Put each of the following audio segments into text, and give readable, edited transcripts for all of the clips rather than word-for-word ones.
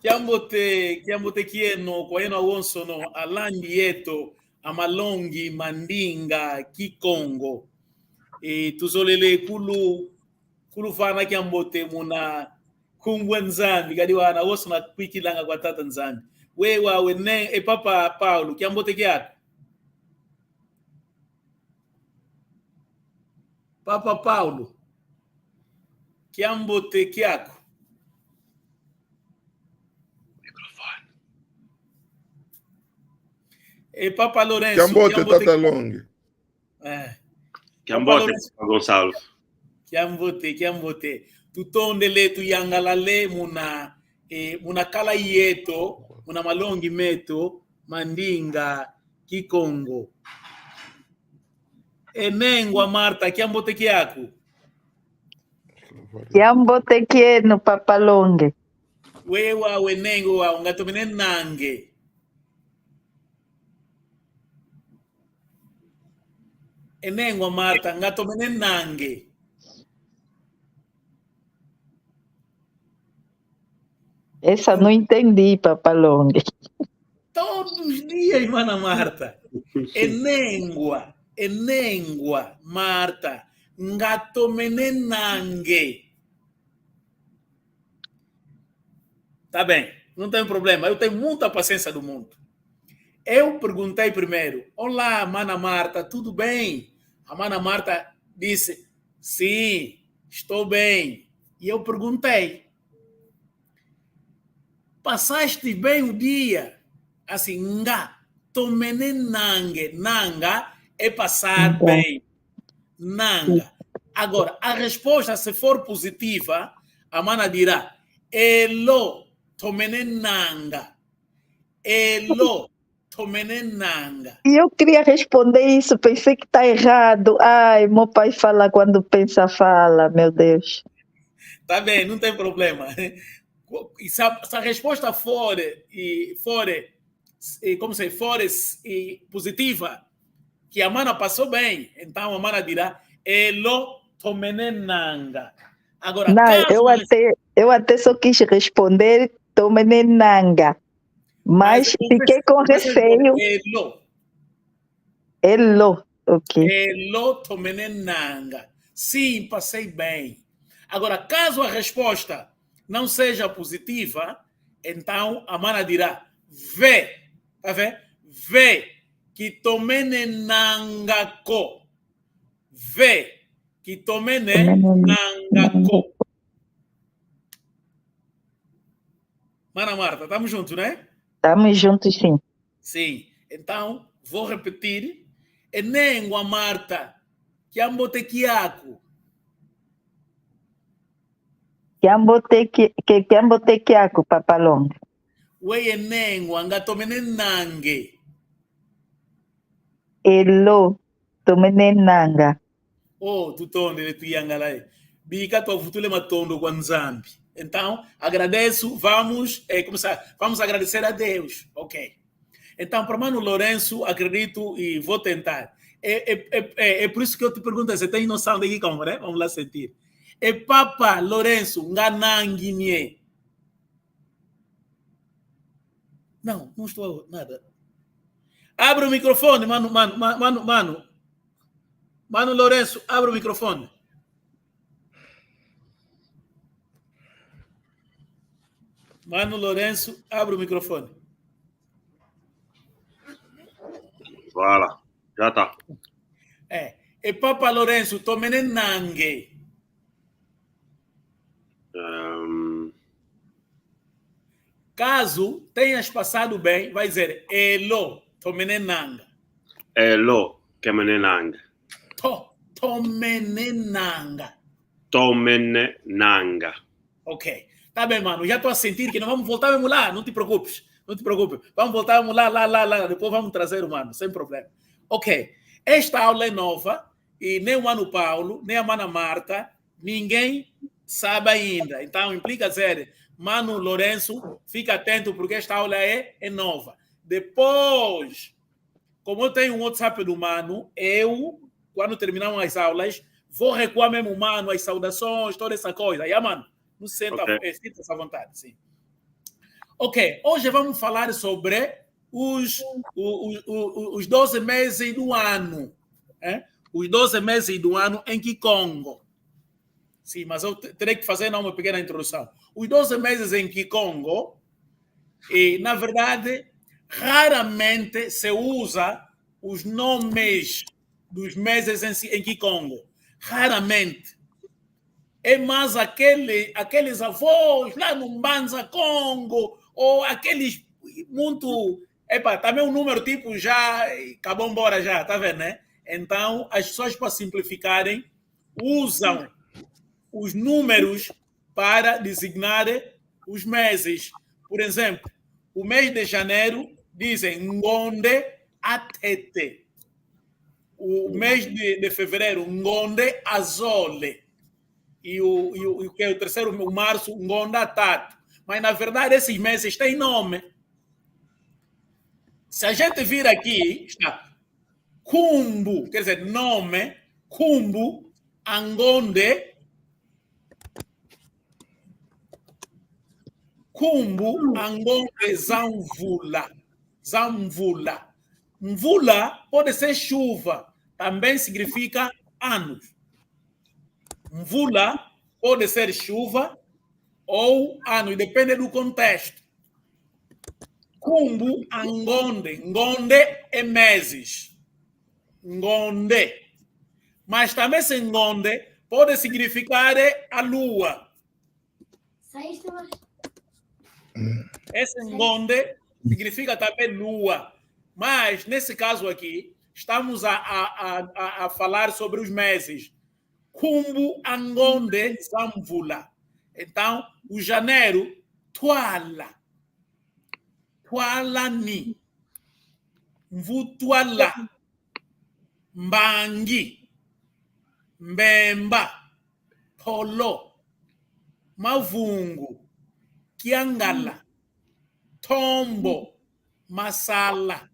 Kiambote kieno kwa eno awonsono alandi yeto amalongi mandinga kikongo. Tuzolele kulu fana kiambote muna kumbwe nzambi kadi wana woso na kwikilanga kwa tata nzambi. Wewa wene papa Paulo kiambote kiako. Papa Paulo kiambote kiako. Papa Lorenzo. Kiambote tata longe. Kiambote Gonçalo. Kiambote. Tutondele tuyangalale muna kala yeto, muna malongi meto, mandinga, kikongo. Enengwa Marta, kiambote kiaku. Kiambote kieno Papa Longe. Wewa wenengo wa ungatomene nange. Enengwa Marta, ngatomene nange. Essa não entendi, Papa Longe. Todos os dias, irmã Marta. Enengwa Marta, ngatomene nange. Tá bem, não tem problema. Eu tenho muita paciência do mundo. Eu perguntei primeiro: olá, mana Marta, tudo bem? A mana Marta disse: sim, estou bem. E eu perguntei: passaste bem o dia? Assim, nga, tomene nange. Nanga é passar bem. Nanga. Agora, a resposta, se for positiva, a mana dirá: elo, tomene nanga. Elo. E eu queria responder isso, pensei que está errado. Ai, meu pai fala quando pensa, fala, meu Deus. Tá bem, não tem problema. E se a resposta for positiva, que a mana passou bem, então a mana dirá, elo tomenenanga. Agora, não, eu até só quis responder tomenenanga. Mas fiquei com receio. Elo, ok. Elo tomenenanga. Sim, passei bem. Agora, caso a resposta não seja positiva, então a mana dirá, vê, tá vendo? Vê que tomenenangako. Vê que tomenenangako. Mana Marta, estamos juntos, né? Estamos juntos, sim. Sim. Então, vou repetir. Enengwa Marta, kiambote kiako. Kiambote kiako, Papa Longe. We enengwa ngatomene nange. Elo, tomene nanga. Oh, tutonde tuyangalae. Bika tua futule matondo kwa nzambi. Então, agradeço, vamos agradecer a Deus, ok? Então, para Mano Lourenço, acredito e vou tentar. É por isso que eu te pergunto, você tem noção de que como, né? Vamos lá sentir. Papa Lourenço, ngananguinhe. Não estou nada. Abre o microfone, Mano Lourenço, abre o microfone. Mano Lourenço, abre o microfone. Voilà, já tá. Papa Lourenço, tomene nangue. Caso tenhas passado bem, vai dizer elo, tomene nanga. Elo, kemene nanga. Tomene nanga. Tomene nanga. Ok. Tá bem, mano. Já estou a sentir que nós vamos voltar mesmo lá. Não te preocupes. Vamos voltar mesmo lá. Depois vamos trazer o mano, sem problema. Ok. Esta aula é nova e nem o Mano Paulo, nem a Mana Marta, ninguém sabe ainda. Então, implica dizer, Mano Lourenço, fica atento porque esta aula é nova. Depois, como eu tenho um WhatsApp do Mano, quando terminarmos as aulas, vou recuar mesmo o Mano, as saudações, toda essa coisa. Mano? Não senta, okay. Sinta essa vontade, sim. Ok, hoje vamos falar sobre os 12 meses do ano. Os 12 meses do ano em Kikongo. Sim, mas eu terei que fazer uma pequena introdução. Os 12 meses em Kikongo, na verdade, raramente se usa os nomes dos meses em Kikongo. Raramente. É mais aqueles avós lá no Mbanza, Congo, ou aqueles muito... Epa, também um número tipo já acabou embora já, tá vendo, né? Então, as pessoas, para simplificarem, usam os números para designar os meses. Por exemplo, o mês de janeiro dizem Ngonde Atete. O mês de fevereiro, Ngonde Azole. E o terceiro, o março, Ngonda Tato. Mas, na verdade, esses meses têm nome. Se a gente vir aqui, está Kumbu, quer dizer, nome, Kumbu, Angonde, Kumbu, Angonde, Zamvula. Zamvula. Mvula pode ser chuva, também significa anos. Mvula pode ser chuva ou ano, e depende do contexto. Kumbu, Angonde. Ngonde é meses. Ngonde. Mas também esse Ngonde pode significar a lua. Esse Ngonde significa também lua. Mas, nesse caso aqui, estamos a falar sobre os meses. Kumbu, Angonde, Zamvula. Então, o janeiro, Tuala. Tualani. Mvutuala. Mbangi. Mbemba. Polo. Mavungu. Kiangala. Tombo. Masala.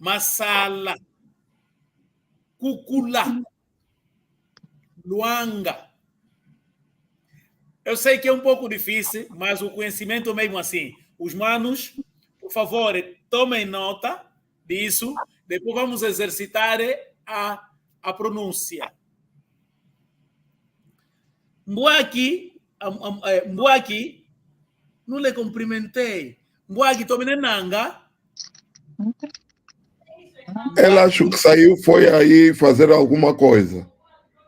Masala. Kukula. Luanga. Eu sei que é um pouco difícil, mas o conhecimento é mesmo assim. Os manos, por favor, tomem nota disso. Depois vamos exercitar a pronúncia. Mboaki, não lhe cumprimentei. Mboaki, tomem nanga. Ela acho que saiu, foi aí fazer alguma coisa.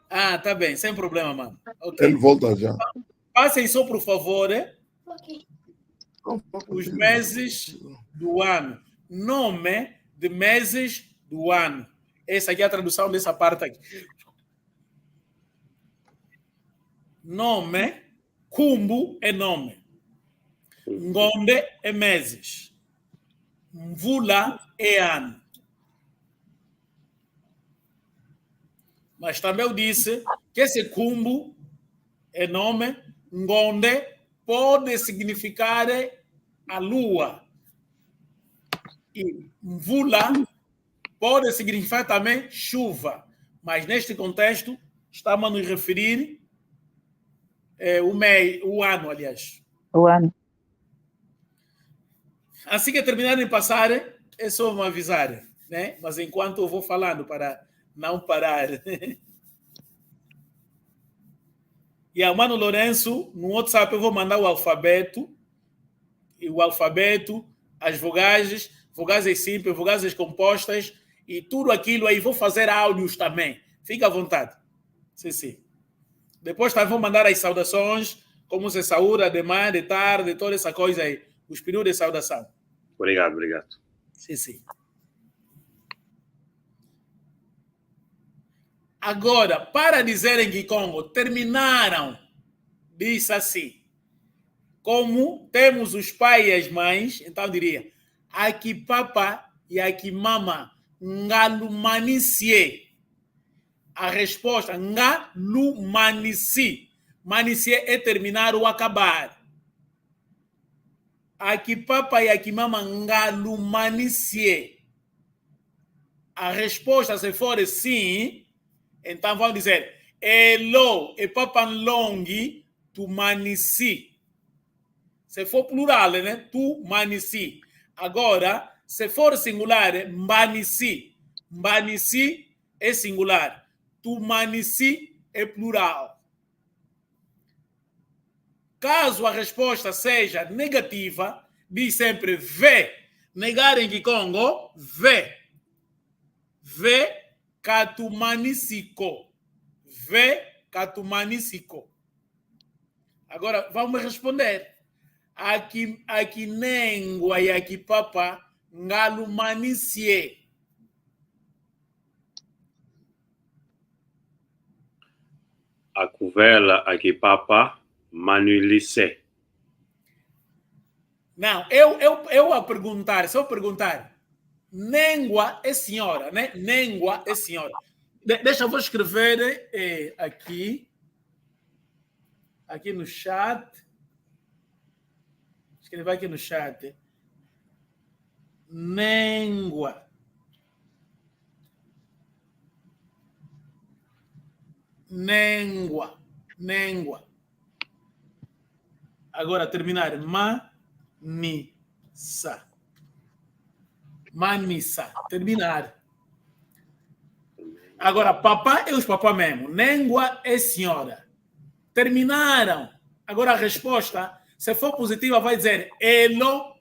Ah, tá bem, sem problema, mano. Okay. Ele volta já. Passem só, por favor, os meses do ano. Nome de meses do ano. Essa aqui é a tradução dessa parte aqui. Nome, Kumbu é nome. Ngonde é meses. Mvula é ano. Mas também eu disse que esse Kumbu é nome. Ngonde pode significar a lua. E Mvula pode significar também chuva. Mas neste contexto, estamos a nos referir o ano, aliás. O ano. Assim que terminarem de passar, é só me avisar, né? Mas enquanto eu vou falando para não parar. E a Mano Lourenço, no WhatsApp, eu vou mandar o alfabeto, as vogais simples, vogais compostas e tudo aquilo aí. Vou fazer áudios também. Fica à vontade. Sim. Depois também vou mandar as saudações, como se saúda de manhã, de tarde, toda essa coisa aí. Os períodos de saudação. Obrigado. Sim. Agora, para dizer em Kikongo, terminaram, diz assim, como temos os pais e as mães, então diria, aqui papa e aqui mama, ngalumanicie. A resposta, ngalumanici. Manicie é terminar ou acabar. Aqui papa e aqui mama, ngalumanicie. A resposta, se for sim, então vamos dizer, elo e papanlongi tumanisi. Se for plural, né? Tumanisi. Agora, se for singular, mbanisi. Mbanisi é singular. Tumanisi é plural. Caso a resposta seja negativa, diz sempre ve. Negar em Kikongo, ve. Ve katumanisiko. Ve katumanisiko. Agora, vamos responder. Aqui nengua e aqui papa ngalumanisie. A cuvela aqui papa manuelice. Não, eu a perguntar, se eu perguntar, nengua é senhora, né? Nengua é senhora. Deixa eu escrever aqui no chat. Escrever aqui no chat. Nengua. Nengua. Nengua. Agora terminar. Manissa. Manissa. Terminar. Agora, papá é os papá mesmo. Nengua é senhora. Terminaram. Agora a resposta, se for positiva, vai dizer elo,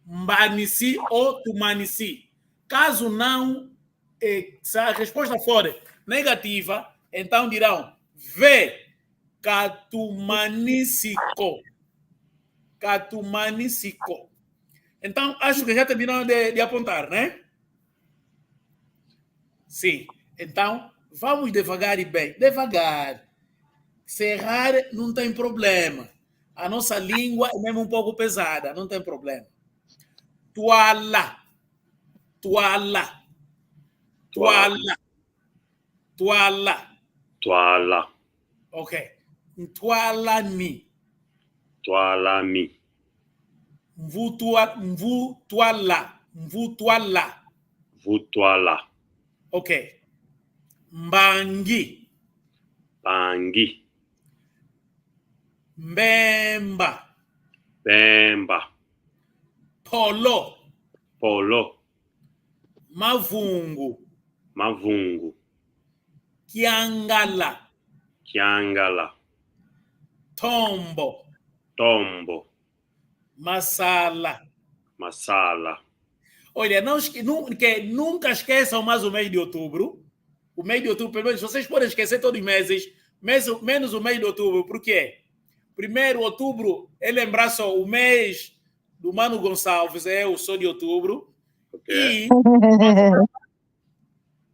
mbanisi ou tumanisi. Caso não, se a resposta for negativa, então dirão ve katumanisiko. Katumanisiko. Então, acho que já terminaram de apontar, né? Sim. Então, vamos devagar e bem. Devagar. Se errar, não tem problema. A nossa língua é mesmo um pouco pesada, não tem problema. Tuala. Tuala. Tuala. Tuala. Tuala. Ok. Tualani. Tualami. Mvutuala. Mvutuala. Vutuala. Ok. Mbangi. Bangi. Mbemba. Bemba. Polo. Polo. Mavungu. Mavungu. Kiangala. Kiangala. Tombo. Tombo. Masala. Masala. Olha, nunca esqueçam mais o mês de outubro. O mês de outubro, pelo menos, vocês podem esquecer todos os meses, menos o mês de outubro. Por quê? Primeiro, outubro é lembrar só o mês do Mano Gonçalves, eu sou de outubro. Okay. E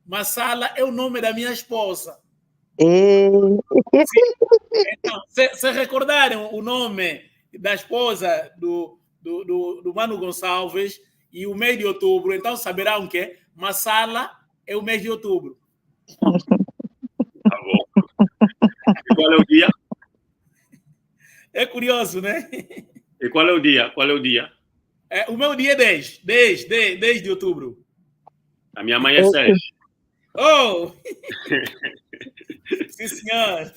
Masala é o nome da minha esposa. Então, se recordarem o nome da esposa do Mano Gonçalves e o mês de outubro, então saberão que Masala é o mês de outubro. Tá bom. E qual é o dia? É curioso, né? E qual é o dia? Qual é o dia? O meu dia é 10 de outubro. A minha mãe é 6. Oh! Sim, senhor.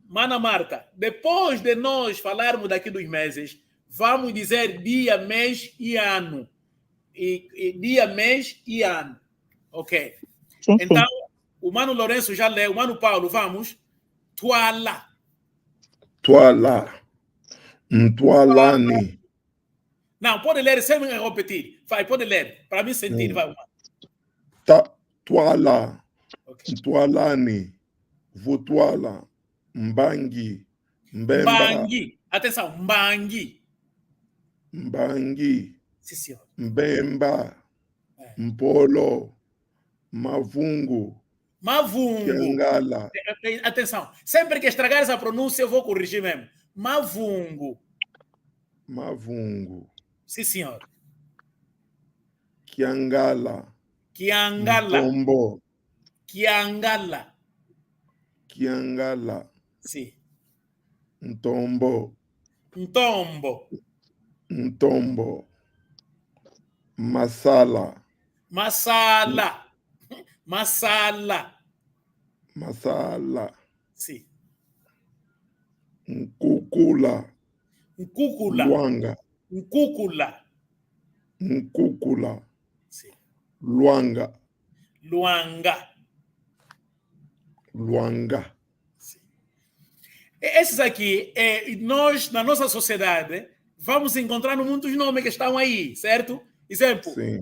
Mana Marta, depois de nós falarmos daqui dos meses, vamos dizer dia, mês e ano. Dia, mês e ano. Ok. Sim, então, sim. O Mano Lourenço já leu. O Mano Paulo, vamos. Tuala. Tuala. Ntualani. Não, pode ler sem repetir. Vai, pode ler. Para mim sentir, vai. Tuala. Okay. Ntualani. Vutuala. Mbangi. Mbemba. Mbangi. Atenção, Mbangi. Mbangi. Sim, senhor. Mbemba. Mpolo. Mavungu. Mavungu. Kiangala. Atenção, sempre que estragar essa pronúncia, eu vou corrigir mesmo. Mavungu. Mavungu. Sim, senhor. Kiangala. Kiangala. Ntombo. Kiangala. Kiangala. Sim. Ntombo. Ntombo. Ntombo. Masala. Masala. Masala. Masala. Sim. Nkukula. Nkukula. Luanga. Nkukula. Nkukula. Sim. Luanga. Luanga. Luanga. Sim. Esses aqui, nós, na nossa sociedade, vamos encontrar muitos nomes que estão aí, certo? Exemplo, Sim.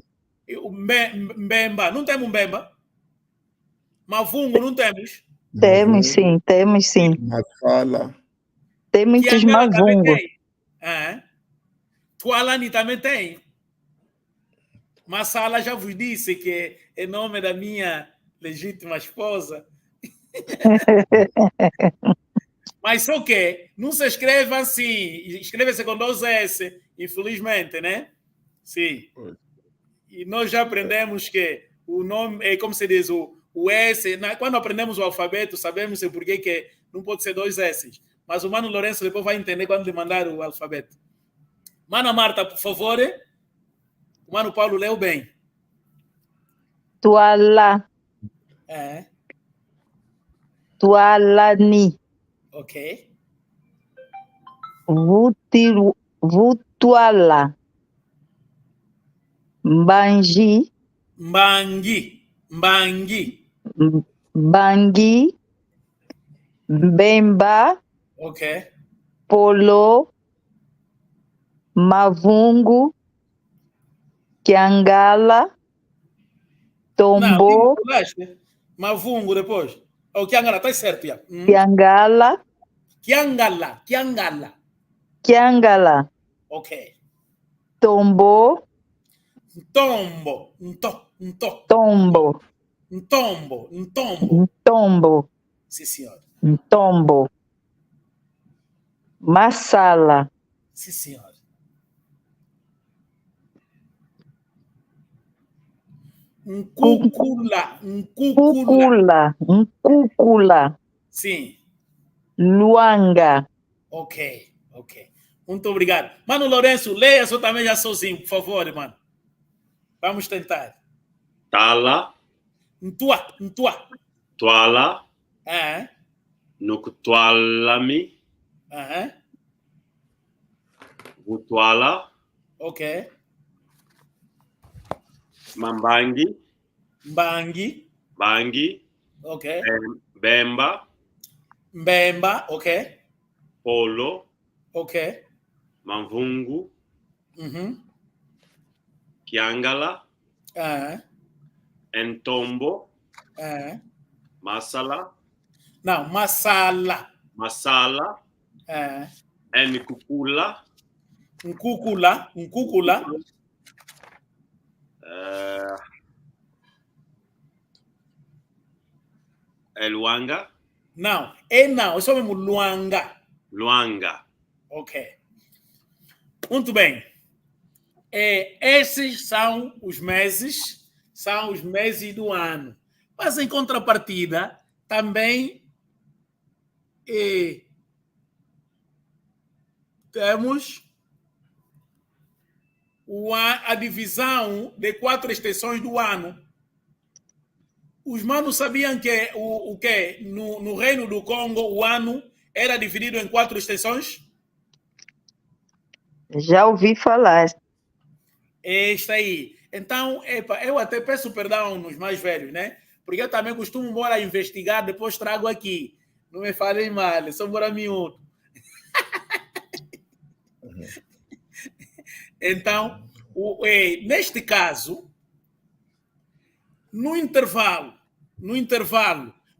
o Mbemba. Não temos Mbemba? Mavungo não temos? Temos sim, temos sim. Masala. Tem muitos Kiangala também mavungos. tem. Tualani também tem. Masala já vos disse que é nome da minha legítima esposa. Mas só que não se escreve assim. Escreve-se com 2 S, infelizmente, né? Sim. E nós já aprendemos que o nome, é como se diz, o S, quando aprendemos o alfabeto, sabemos o porquê que não pode ser 2 S. Mas o Mano Lourenço depois vai entender quando lhe mandar o alfabeto. Mana Marta, por favor. O Mano Paulo leu bem. Tuala. Tualani. Ok. Vutuala. Mbangi. Mbangi. Mbangi. Bangi. Mbemba. Ok. Polo. Mavungo. Kiangala. Tombo. Não, Mavungo depois. O Kiangala, tá certo, já. Kiangala. Kiangala. Kiangala. Kiangala. Ok. Tombo. Tombo. Tombo. Tombo. Tombo. Tombo. Sim, senhor. Tombo. Masala. Sim, senhor. Nkukula. Nkukula. Nkukula. Sim. Luanga. Ok. Muito obrigado. Mano Lourenço, leia só também já sozinho, por favor, mano. Vamos tentar. Tala. Ntua. Tuala. Nuktualami. Vutuala. Ok. Mambangi. Bangi. Ok. Bemba. Mbemba. Ok. Polo. Ok. Mavungu. Kiangala. Entombo. Masala. Não, Masala. Nkukula. Nkukula. Luanga. Não, não, é só mesmo Luanga. Ok. Muito bem. Esses são os meses do ano. Mas em contrapartida, também temos a divisão de 4 estações do ano. Os manos sabiam que no Reino do Congo o ano era dividido em 4 estações? Já ouvi falar. Está aí. Então, eu até peço perdão nos mais velhos, né? Porque eu também costumo bora investigar, depois trago aqui. Não me falem mal, só bora miúdo. Então, neste caso, no intervalo,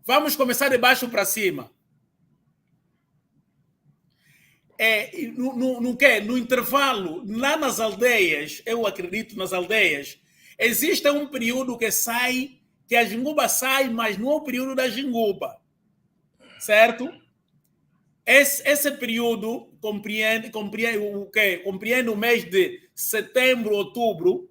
vamos começar de baixo para cima. No intervalo, lá nas aldeias, eu acredito nas aldeias, existe um período que a jinguba sai, mas não é o período da jinguba. Certo? Esse período compreende o quê? Compreende o mês de setembro, outubro.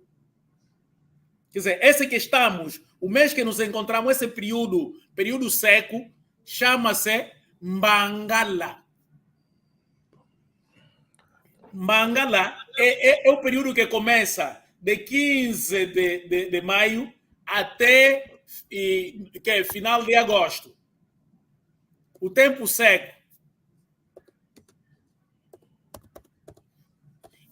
Quer dizer, esse que estamos, o mês que nos encontramos, esse período seco, chama-se Mbangala. Mbangala é o período que começa de 15 de maio até que é final de agosto. O tempo seco.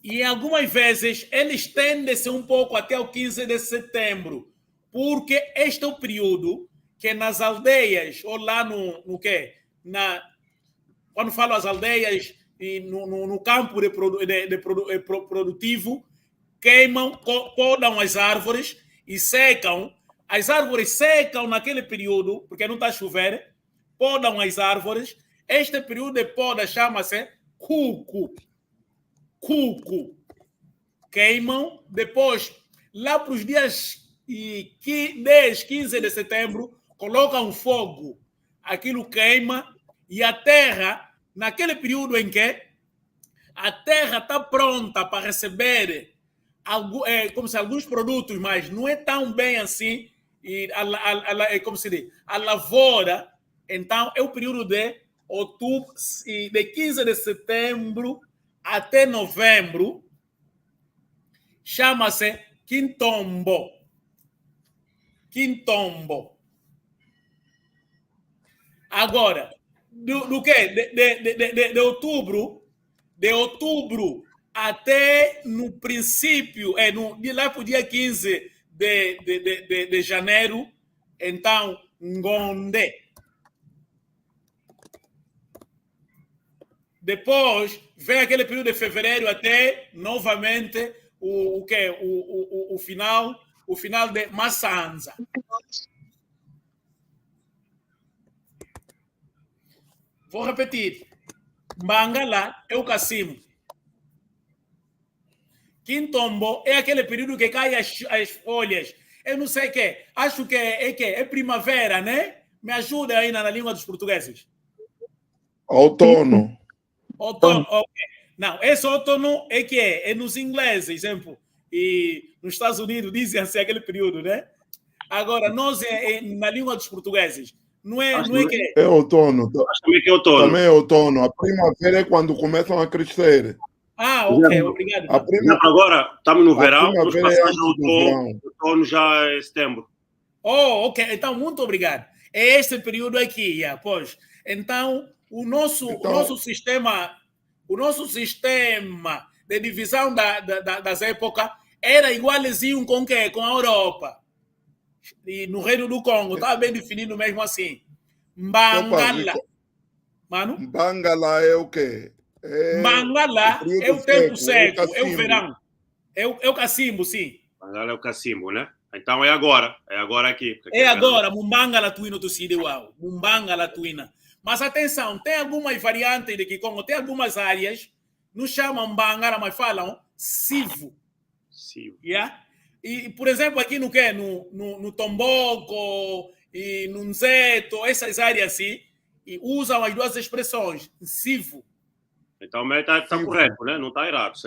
E algumas vezes ele estende-se um pouco até o 15 de setembro, porque este é o período que nas aldeias, ou lá no quê? Quando falo as aldeias, e no campo produtivo, queimam, podam as árvores e secam. As árvores secam naquele período, porque não está a chover, podam as árvores. Este período de poda chama-se cuco. Cuco. Queimam. Depois, lá para os dias 10, 15 de setembro, colocam fogo. Aquilo queima e a terra, naquele período em que a terra está pronta para receber como se alguns produtos, mas não é tão bem assim, como se diz, a lavoura. Então, é o período de outubro, de 15 de setembro até novembro, chama-se Quintombo. Quintombo. Agora, do quê? De outubro, até no princípio, de lá para o dia 15 de janeiro, então, Ngonde. Depois, vem aquele período de fevereiro até, novamente, o final de Massanza. Vou repetir. Mbangala é o cacimbo. Quintombo é aquele período que caem as folhas. Eu não sei o que. Acho que é primavera, né? Me ajuda aí na língua dos portugueses. Outono. Outono, ok. Não, esse outono é nos ingleses, exemplo. E nos Estados Unidos dizem assim aquele período, né? Agora, nós na língua dos portugueses, não é que é outono. Acho também que é outono. Também é outono. A primavera é quando começam a crescer. Ah, ok, obrigado. Agora estamos no verão, vamos passar já outono. Outono já é setembro. Oh, ok. Então, muito obrigado. É este período aqui, pois. Então, o nosso sistema de divisão das épocas era igualzinho com o quê? Com a Europa. E no Reino do Congo, estava bem definido mesmo assim. Mbangala. Mano? Mbangala é o quê? Mbangala é o tempo seco, é o verão. É o cacimbo, sim. Mbangala é o cacimbo, né? Então é agora aqui. É agora, Mumbangala tuina do Sidewau. Mumbangala tuina. Mas atenção, tem algumas variantes de Kikongo, tem algumas áreas, não chamam Mbangala, mas falam Sivo. Sivo. Yeah? E, por exemplo, aqui no Tomboco e no Nzeto, essas áreas assim, e usam as duas expressões, Sivo. Então está correto, né? Não está errado.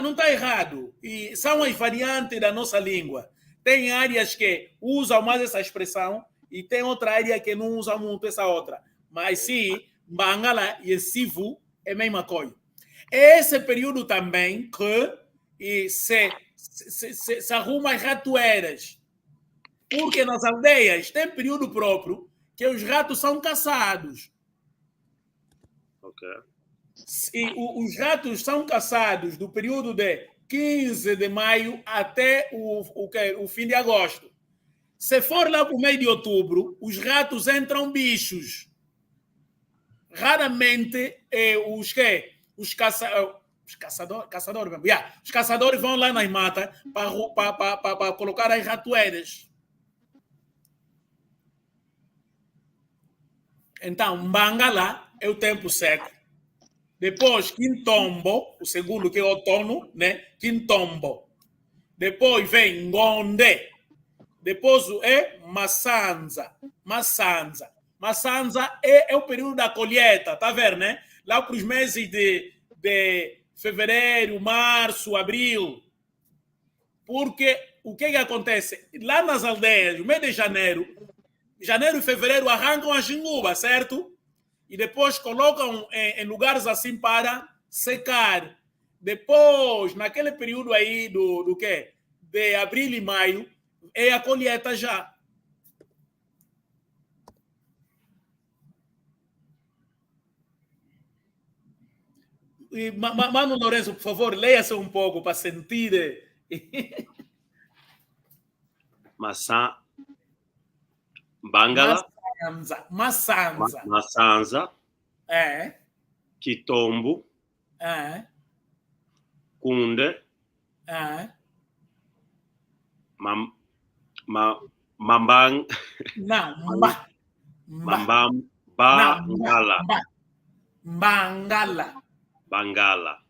Não está errado. E são as variantes da nossa língua. Tem áreas que usam mais essa expressão e tem outra área que não usa muito essa outra. Mas sim, Mbangala e Sivu é a mesma coisa. Esse período também que se arruma as ratoeiras. Porque nas aldeias tem período próprio que os ratos são caçados. Ok. E os ratos são caçados do período de 15 de maio até o fim de agosto. Se for lá para o meio de outubro, os ratos entram bichos. Raramente os caçadores vão lá nas matas para colocar as ratoeiras. Então, Mbangala é o tempo seco. Depois, Quintombo, o segundo que é outono, né? Quintombo. Depois vem Ngonde. Depois é Massanza. Massanza. Massanza é o período da colheita, tá vendo, né? Lá para os meses de fevereiro, março, abril. Porque o que acontece? Lá nas aldeias, no mês de janeiro e fevereiro arrancam a jinguba, certo? E depois colocam em lugares assim para secar. Depois, naquele período aí do quê? De abril e maio, é a colheita já. E, Mano Lourenço, por favor, leia-se um pouco para sentir. Maçã. Bangala. Maçanza. Maçanza. É. Quitombo. É. Cunde. É. Mambang. Não. Mambam. Bangala. Bangala. Bangala.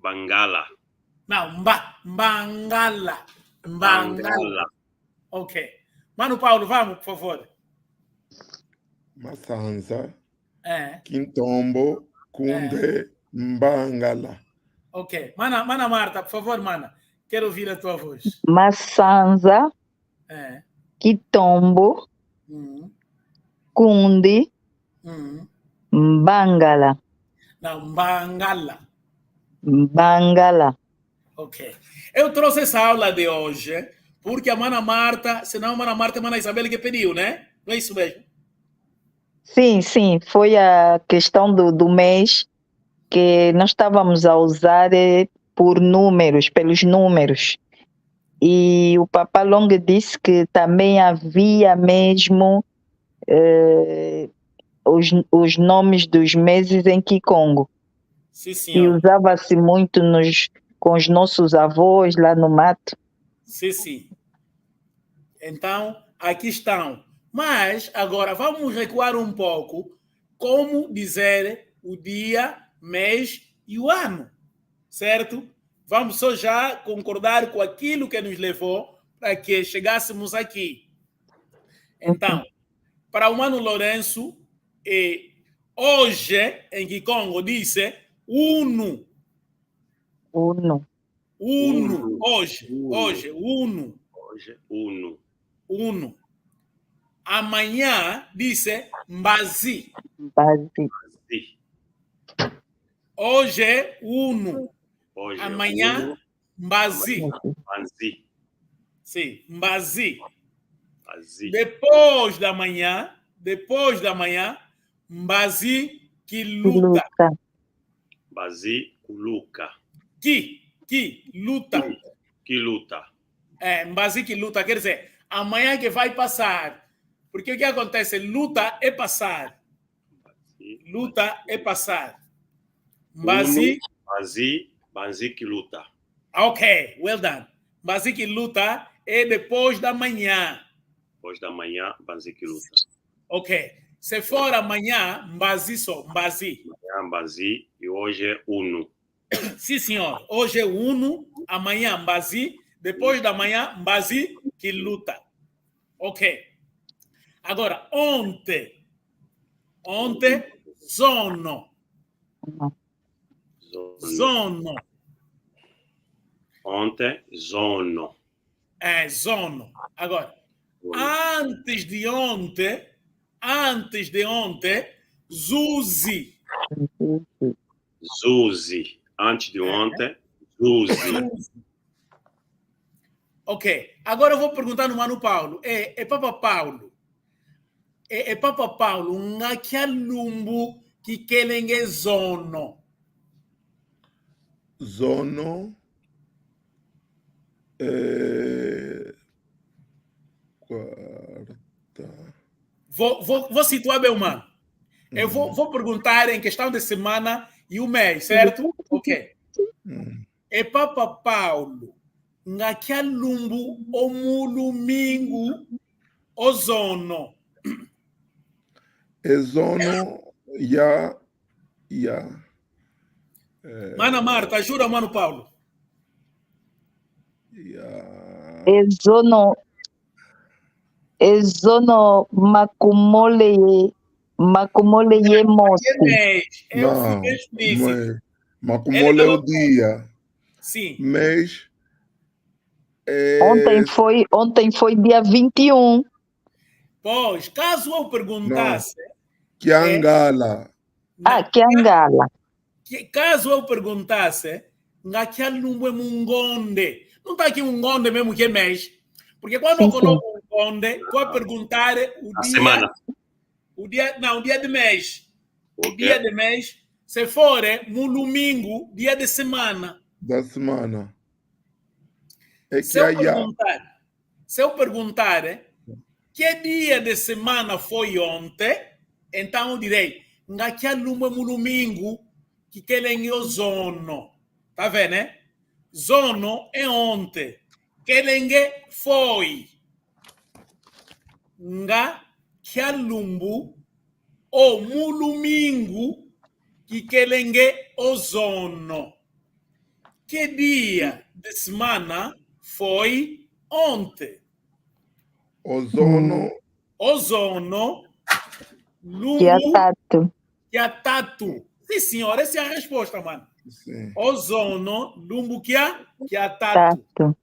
Bangala. Não, Bangala. Ok. Mano Paulo, vamos, por favor. Masanza, É. Quintombo, Cunde, Mbangala. Ok. Mana Marta, por favor, mana. Quero ouvir a tua voz. Masanza, É. Quitombo, Kundi, Mbangala. Não, Bangala. Bangala. Ok. Eu trouxe essa aula de hoje porque a Mana Marta, senão a Mana Marta e a Mana Isabel que pediu, né? Não é isso mesmo? Sim. Foi a questão do mês que nós estávamos a usar por números, pelos números. E o Papa Long disse que também havia mesmo os nomes dos meses em Kikongo. Sim, E senhor. usava-se muito com os nossos avós lá no mato. Sim. Então, aqui estão. Mas, agora, vamos recuar um pouco. Como dizer o dia, mês e o ano. Certo? Vamos só já concordar com aquilo que nos levou para que chegássemos aqui. Então, para o Mano Lourenço, hoje, em Kikongo, disse Uno. Hoje, Uno. Hoje, Uno. Uno. Amanhã, disse Mbazi. Hoje é Uno. Hoje, Amanhã, Uno. Mbazi. Mbazi. Sim, Mbazi. Mbazi. Depois da manhã, Mbazi Kiluta. Mbazi Kuluka. Luta. Que luta. Mbazi Kiluta, quer dizer, amanhã que vai passar. Porque o que acontece? Luta é passar. Luta é passar. Mbazi que luta. Ok, well done. Mbazi que luta é depois da manhã. Depois da manhã, Mbazi que luta. Ok. Se for amanhã, Mbazi só. Mbazi. Amanhã, Mbazi e hoje é Uno. Sim, senhor. Hoje é Uno, amanhã Mbazi, depois da manhã Mbazi que luta. Ok. Agora, ontem, Zono. Ontem, Zono. Zono. Agora, antes de ontem, Zuzi. Zuzi. Antes de ontem, Zuzi. Ok. Agora eu vou perguntar no Mano Paulo. Papa Paulo. Papa Paulo, ngakialumbu kikelenge zono. Zono. Quarta. Vou situar bem, mano. Eu vou perguntar em questão de semana e o mês, certo? Ok. Papa Paulo, ngakialumbu omulumingu ozono. Ezono, ya. Mana Marta, ajuda, Mano Paulo. Ezono makumole ye mosi. Não, makumole é o dia. Sim. Mês Ontem foi dia 21. Pois, caso eu perguntasse... Kiangala. Kiangala. Caso eu perguntasse, ngakialumbu é mungonde. Não está aqui um onde mesmo que é mês. Porque quando Sim, eu coloco um onde, estou a perguntar o A dia... semana. O dia de mês. O Ok. dia de mês. Se for no domingo, dia de semana. Da semana. É que Se eu perguntar que dia de semana foi ontem, então eu direi, ngakia lume mu domingo, que querem o zono. Tá vendo, né? Zono é ontem. Querem foi. Ngakia lumbu, ou mu domingo, que querem o zono. Que dia de semana foi ontem? Ozono, Ozono, Que é lumbu, tato. que é tatu. Sim, senhora, essa é a resposta, mano. sim. Ozono, lumbu, que é tatu. Tato.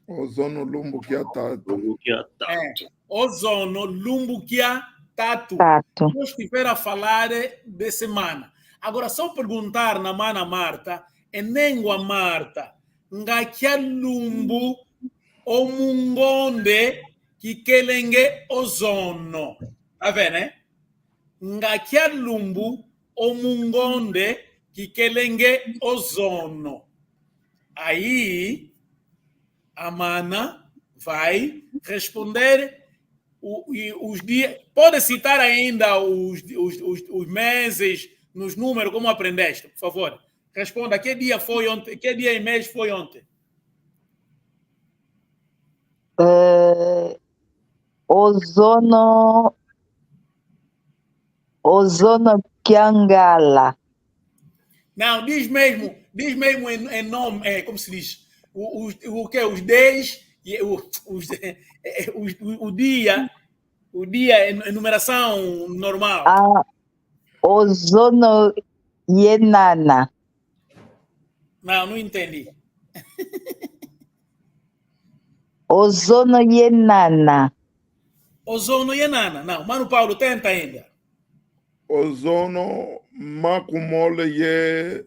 Ozono lumbo que atato. Ozono, lumbu, que é tatu. Tato. Eu estiver a falar de semana. Agora, só perguntar na mana Marta, é nengua Marta, ngakia lumbu, o mungonde, que kelenge ozono. Tá vendo, né? Ngakia lumbu, o mungonde, que kelenge ozono. Aí, a mana vai responder os dias. Pode citar ainda os meses nos números, como aprendeste, por favor. Responda, que dia foi ontem? Que dia e mês foi ontem? Ozono Kiangala. Não, diz mesmo em nome, como se diz? O que? Os 10, o dia em numeração normal. Ozono Yenana. Não entendi. Ozono Yenana. Ozono e Nana. Não, Mano Paulo, tenta ainda. Ozono makumole ye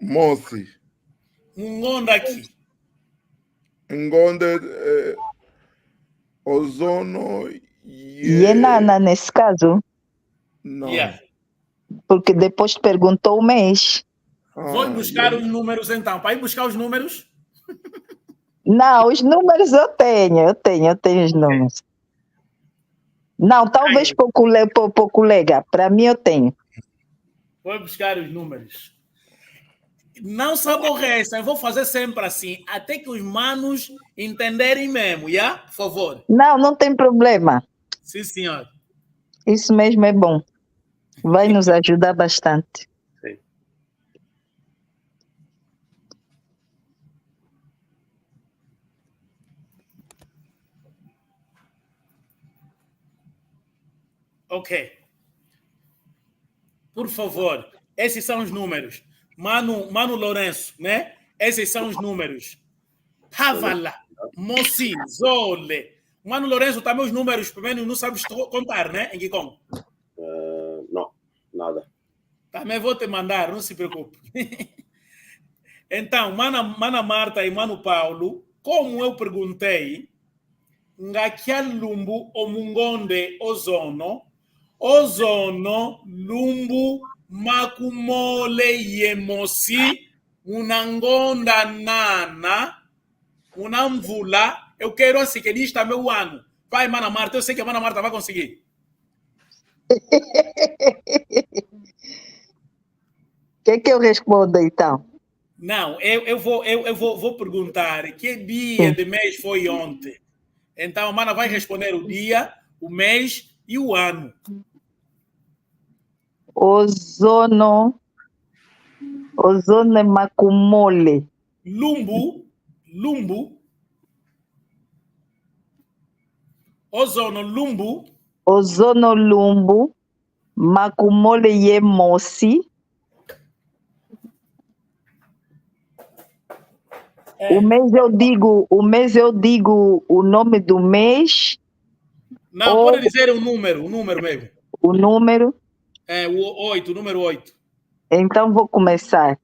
mosi. Ngonda aqui. Ngonde ozono Yenana nesse caso. Não. Yeah. Porque depois perguntou o mês. Vou buscar os números então. Para ir buscar os números? Não, os números eu tenho os números. Não, talvez para o colega. Para mim eu tenho. Vou buscar os números. Não se aborreçam, eu vou fazer sempre assim, até que os manos entenderem mesmo, yeah? Por favor. Não tem problema. Sim, senhor. Isso mesmo é bom. Vai nos ajudar bastante. Sim. Ok. Por favor, esses são os números. Mano Lourenço, né? Esses são os números. Pavala, Moci, Zole. Mano Lourenço, também os números, pelo menos não sabes contar, né? Em Gicom? Não, nada. Também vou te mandar, não se preocupe. Então, Mana Marta e Mano Paulo, como eu perguntei, ngakia lumbu omungonde ozono lumbu makumole yemosi unangonda nana unamvula. Eu quero assim que diz também o ano. Vai, Mana Marta, eu sei que a Mana Marta vai conseguir. O que eu respondo então? Não, eu vou perguntar que dia de mês foi ontem. Então, a Mana vai responder o dia, o mês e o ano. Ozono makumole. Lumbu. Ozono lumbu makumole ye mosi. O mês eu digo o nome do mês. Não, pode dizer o número mesmo. O número? O número 8. Então vou começar.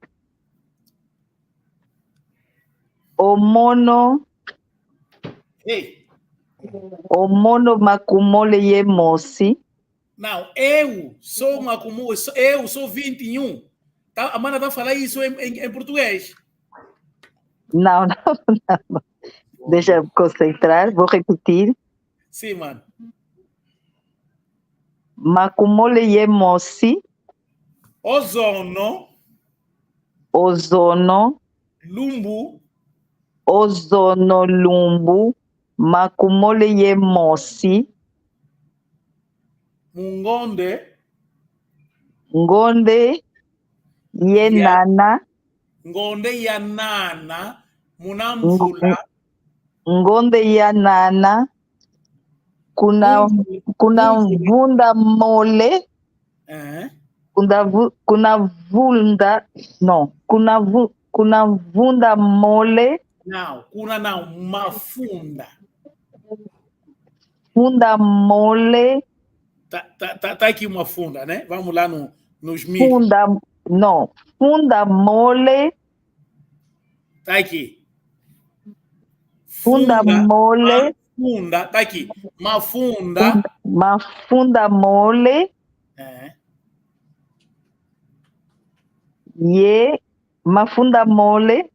Omono, Ei, Omono Makumole Yemosi. não, eu sou uma comum, eu sou 21. Tá, a mana está a falar isso em português. Não, não. Deixa eu me concentrar, vou repetir. Sim, mano. Makumole Yemosi, Ozono, Ozono, Lumbu, Ozono Lumbu, Makumole Yemosi, Mungonde, Ngonde, Yenana, Ngonde Yanana, Munamvula, Ngonde Yanana, kuna Vunda Mole, kuna Vunda, não, kuna Vunda Mole, não, kuna não, Mafunda. Funda Mole, Tá aqui uma funda, né? Vamos lá nos mil. Funda Mole, Tá aqui. Funda Mole, Mafunda, tá aqui. Mafunda. Mafunda Mole, Mafunda Mole,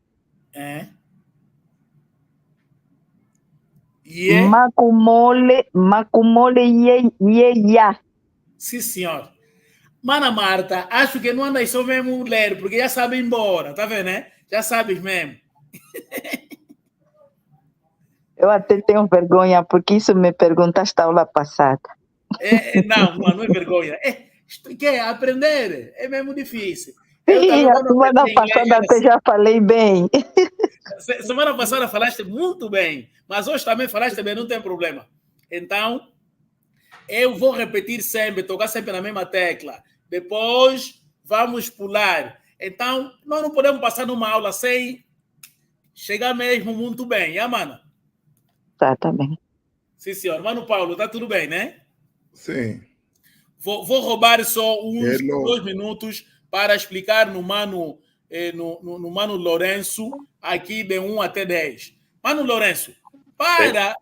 Macumole ya. Sim, senhor. Mana Marta, acho que não anda só mesmo ler, porque já sabe ir embora, tá vendo, né? Já sabes mesmo. Eu até tenho vergonha, porque isso me perguntaste a aula passada. Não é vergonha. Quer aprender? É mesmo difícil. Sim, a semana passada até já falei bem. Semana passada falaste muito bem, mas hoje também falaste bem, não tem problema. Então, eu vou repetir sempre, tocar sempre na mesma tecla. Depois, vamos pular. Então, nós não podemos passar numa aula sem chegar mesmo muito bem, mana? Tá bem. Sim, senhor. Mano Paulo, tá tudo bem, né? Sim. Vou roubar só uns 2 minutos para explicar no Mano Lourenço, aqui de 1 até 10. Mano Lourenço, para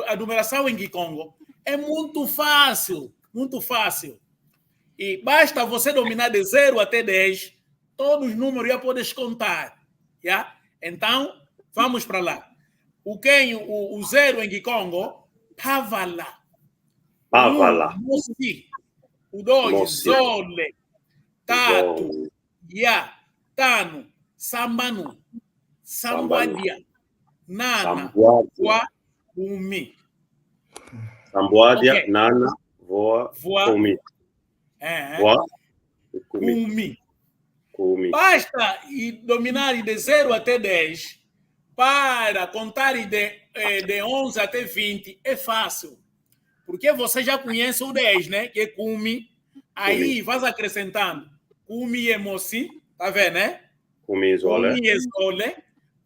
a numeração em Kikongo é muito fácil, muito fácil. E basta você dominar de 0 até 10, todos os números já podes contar. Já? Então, vamos para lá. O 0 em Kikongo, Pavala. Pavala. Mosi. O 2, Zole. Tatu. Ya. Tano. Sambanu. Sambadia. Nana. Voa. Umi. Sambuadia, okay. Nana. Voa. Umi. Voa. Kumi. Basta dominar de 0 até 10 para contar de 11 até 20 é fácil. Porque você já conhece o 10, né? Que é Kumi. Aí vas acrescentando. Kumi é Mosi. Tá vendo, né? Kumi é Zole. Kumi é Zole.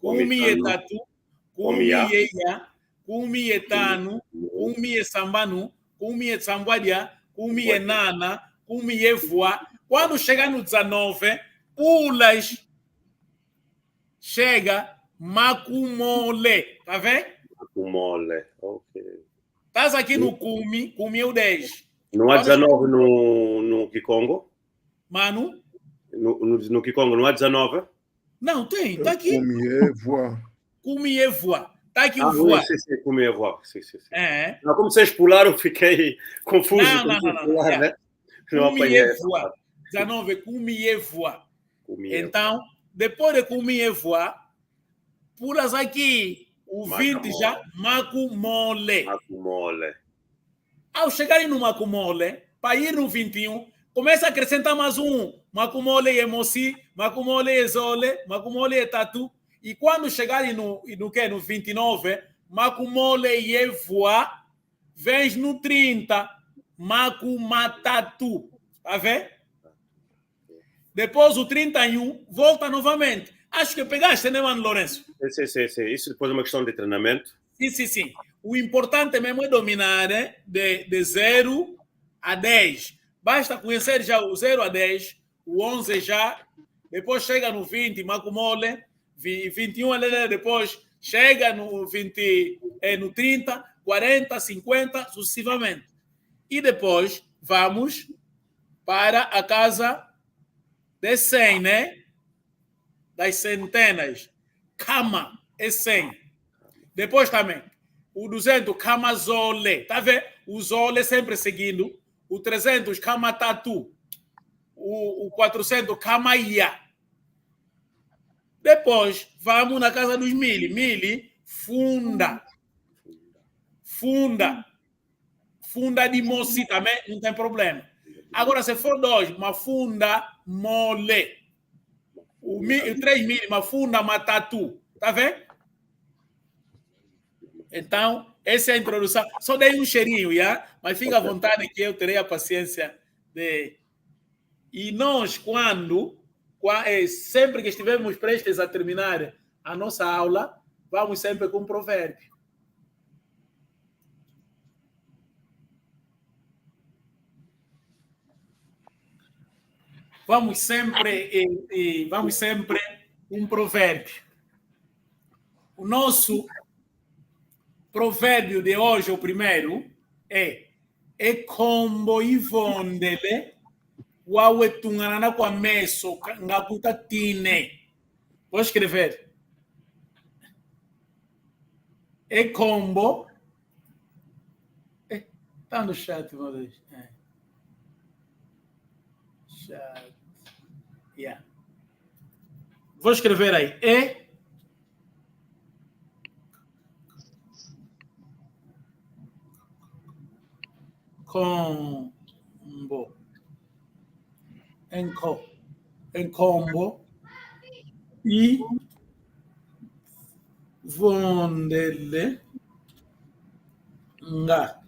Kumi é Tatu. Kumi é Ya. Kumi é Tanu. Kumi é Sambanu. Kumi é Sambadia. Kumi é Nana. Kumi é Voa. Quando chega no 19, pulas. Chega Makumole. Tá vendo? Makumole. Ok. Estás aqui no Kumi. Kumi é o 10. Não há 19 no Kikongo? Mano? No Kikongo não há 19? Não, tem. Tá aqui. Kumi é Voa. Kumi é Voa. Tá aqui o Voa. Sim, Kumi é Voa. Sim. É. Não, como vocês pularam, fiquei confuso. Não. Né? Kumi é Voa. 19, Kumi é Voa. Então, depois de Kumi é Voa, pulas aqui o 20 já, Makumole. Ao chegarem no Makumole, para ir no 21, começa a acrescentar mais um. Makumole é Mosi, Makumole é Zole, Makumole é Tatu. E quando chegarem no 29, Makumole é Voa, vens no 30, Makumatatu. Tá vendo? Depois o 31, volta novamente. Acho que pegaste, né, Mano Lourenço? Sim. Isso depois é uma questão de treinamento. Sim. O importante mesmo é dominar, né? De 0 a 10. Basta conhecer já o 0 a 10, o 11 já, depois chega no 20, Makumole, 21, depois chega no 20, no 30, 40, 50, sucessivamente. E depois vamos para a casa de 100, né? Das centenas. Cama é 100. Depois também, o 200, cama zole. Tá vendo? O zole sempre seguindo. O 300, cama tatu. O 400, cama ia. Depois, vamos na casa dos 1000. 1000, funda. Funda. Funda de moci também, não tem problema. Agora, se for 2, uma funda mole. O 3000, uma funda matatu. Tá vendo? Então, essa é a introdução. Só dei um cheirinho, já? Mas fica à vontade que eu terei a paciência de... E nós, sempre que estivermos prestes a terminar a nossa aula, vamos sempre com um provérbio. Vamos sempre um provérbio. O nosso provérbio de hoje, o primeiro, é combo ivondele wawetungana kwa meso ngakuta tine. Vou escrever. É combo. Está no chat, meu Deus. Chat. Yeah. Vou escrever aí. Combo. Em combo. E vondele nga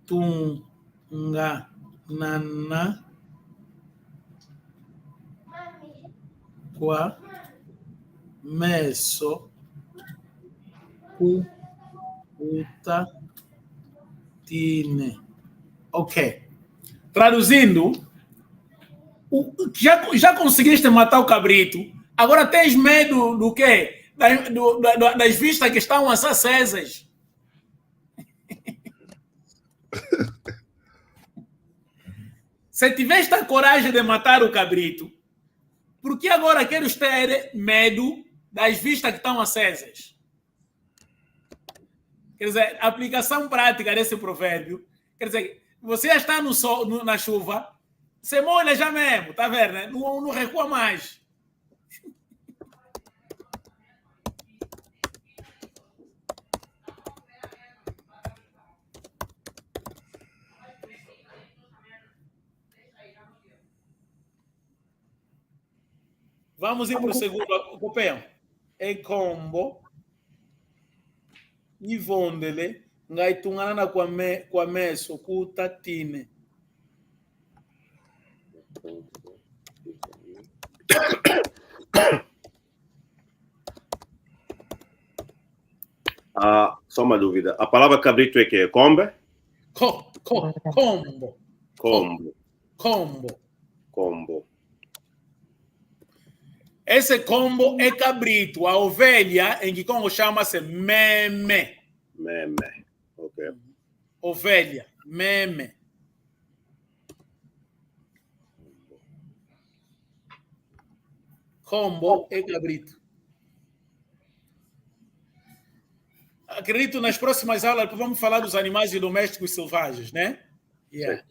tunga nana kwa meso uta tine. Ok. Traduzindo, já conseguiste matar o cabrito, agora tens medo do quê? Das vistas que estão acesas. Se tiveste a coragem de matar o cabrito, por que agora queres ter medo das vistas que estão acesas? Quer dizer, a aplicação prática desse provérbio, quer dizer, você já está no sol, na chuva, você molha já mesmo, tá vendo? Né? Não recua mais. Vamos ir para o segundo, copião. É combo. Ivondele ngaitungana kwa meso kutatine. Só uma dúvida. A palavra cabrito é que? Combe? Combo. Combo. Esse combo é cabrito. A ovelha, em Kikongo, chama-se meme. Meme. Ok. Ovelha, meme. Combo é cabrito. Acredito nas próximas aulas vamos falar dos animais domésticos selvagens, né? Yeah.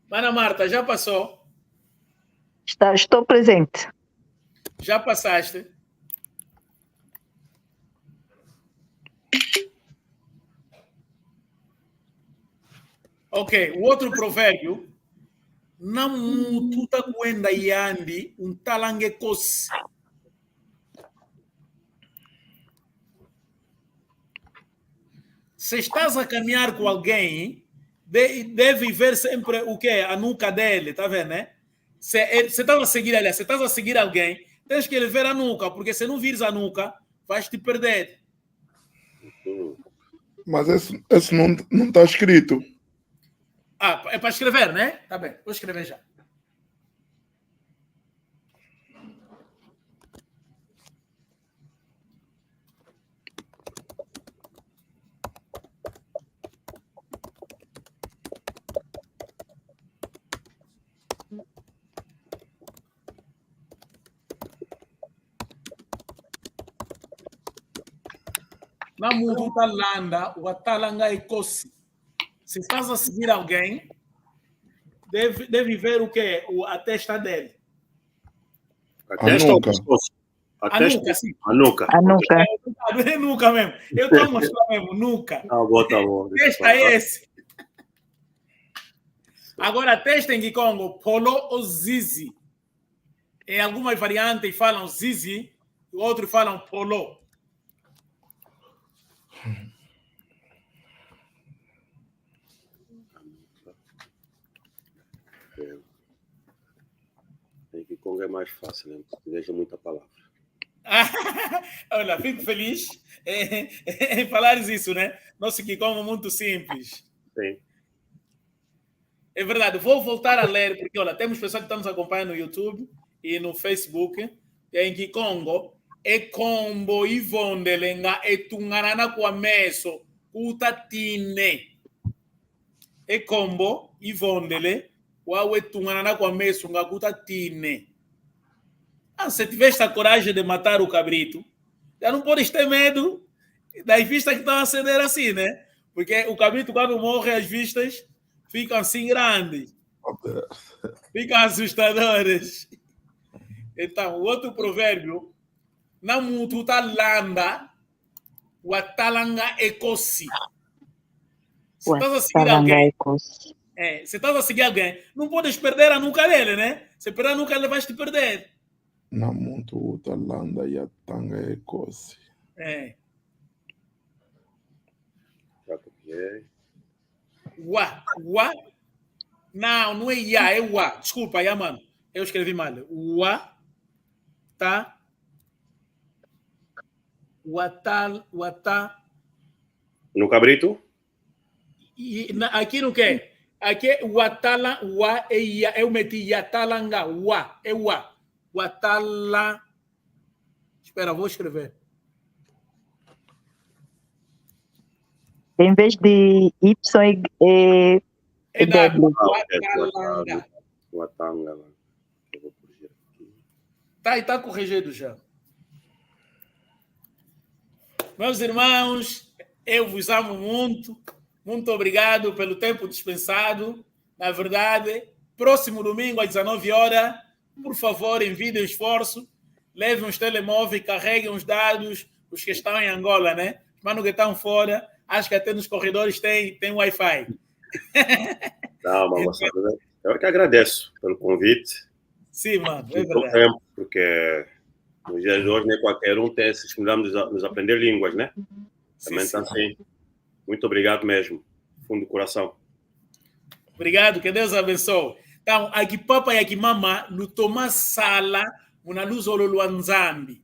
Mana Marta, já passou? Estou presente. Já passaste? Ok, o outro provérbio. Não tuta kwenda yandi um talange kosi. Se estás a caminhar com alguém, deve ver sempre o quê? A nuca dele, tá vendo, né? Se estás a seguir, aliás, se estás a seguir alguém, tens que ele ver a nuca, porque se não vires a nuca, vais te perder. Mas esse não está escrito. É para escrever, né? Tá bem, vou escrever já. Na mundo talanda, o atalanga e cosi. Se estás a seguir alguém, deve ver o que? A testa dele. A testa ou o nuca. pescoço? A nuca, sim. A nuca. A nuca. É nuca mesmo. Eu estou a mostrar mesmo, nuca. Tá bom. Testa é esse. Agora, a testa em Kikongo, polo ou zizi. Em algumas variantes falam zizi, outros falam polo. Em Kikongo é mais fácil, né? Veja muita palavra. Olha, fico feliz em falares isso, né? Nosso Kikongo é muito simples. Sim. É verdade, vou voltar a ler, porque olha, temos pessoas que estão nos acompanhando no YouTube e no Facebook, em Kikongo, e combo e vondelenga e tunganana kwa meso, utatine. E combo e vondele, wawe tunganana kwa meso, nga utatine. Ah, se tiveste a coragem de matar o cabrito, já não podes ter medo das vistas que estão a acender assim, né? Porque o cabrito, quando morre, as vistas ficam assim grandes. Ficam assustadoras. Então, o outro provérbio, na mututa landa, o atalanga ekosi. Se estás a seguir alguém, se estás a seguir alguém, não podes perder a nuca dele, né? Se perder a nuca, ele vai te perder. Na mututa landa e atanga e cosi. Já copiei. Wa. Não é ya, é wa. Desculpa, ya, mano. Eu escrevi mal. Wa. Tá. Wata. No cabrito? Aqui no que? Aqui é watala, wa é ya. Eu meti yatalanga, wa. É wa. Watala. Espera, vou escrever. Em vez de Y É W. Watalanga. Watanga. Eu vou corrigir aqui. Tá corrigido já. Meus irmãos, eu vos amo muito. Muito obrigado pelo tempo dispensado. Na verdade, próximo domingo às 19 horas, por favor, enviem esforço, levem os telemóveis, carreguem os dados, os que estão em Angola, né? Os manos que estão fora, acho que até nos corredores tem Wi-Fi. Não, mas eu que agradeço pelo convite. Sim, mano, é Muito verdade. tempo, porque nos dias de hoje nem qualquer um tem essa disponibilidade de nos aprender línguas, né? Também está assim. Muito obrigado mesmo, fundo do coração. Obrigado, que Deus abençoe. Então, aqui papa e aqui mama, no toma sala, una luz ololo nzambi.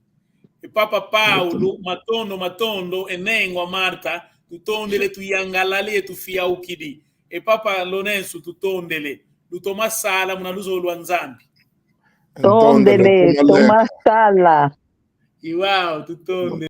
E papa Paulo, matondo, enengo a Marta, tu tondele tu yangalale tu fia ukidi. E papa Lorenzo tu tondele, no toma sala, una luz ololo nzambi. Tondele, toma sala. E uau, tu tondele.